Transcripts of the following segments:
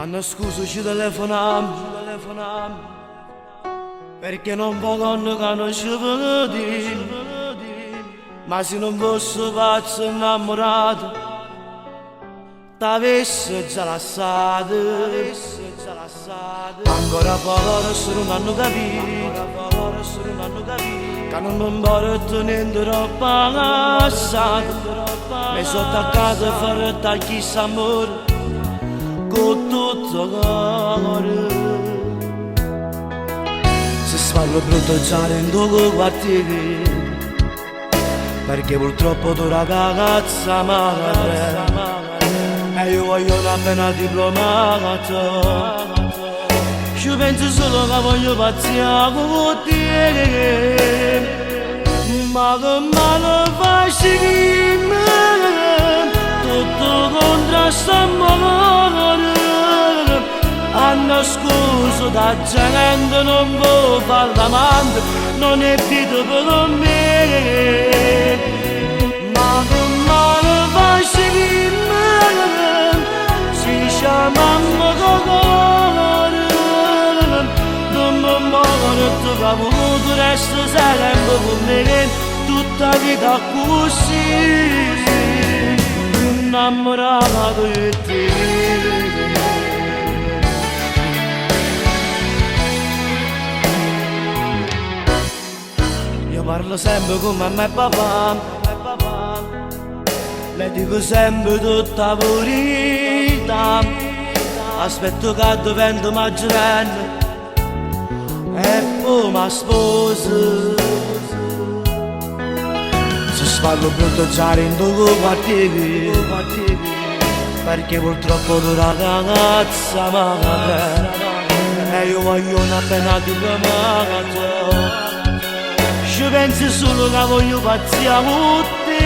Hanno scuso ci telefoniamo, perché non vogliono che non ci vedi. Ma se non fosse pazzo innamorato, t'avesse già lasciato. Ancora poco se non hanno capito, che non mi importa niente troppo passato. Mi sono attaccato a fare tacchi s'amore con tutto cuore. Se sfarlo brutto già in due quartieri, perché purtroppo tu la ragazza madre e io voglio una pena diplomata. Ci penso solo che voglio pazziare con te, ma che male facci tutto contrasta amore. Hanno scuso da gente non può fare l'amante, non è vita per me. Ma che male facci si chiamano cuore. Non mi muovono tu che ha voluto resta sempre con me tutta vita così, innamorato di te. Io parlo sempre con mamma e papà, le dico sempre tutta la verità. Aspetto che divento maggiorenne e poi mi sposo. Se sballo brutto già in due quartieri, perché purtroppo tu la ragazza madre e io voglio una pena diplomata. Ci pensi solo che voglio pazziare con te.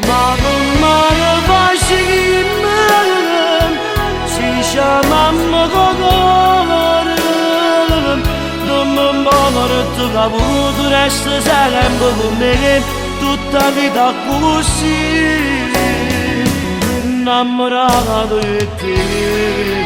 Ma con male facci si chiamano cuore. Non mi muovono tu che ha voluto resta sempre con me tutta vita così, innamorato di te.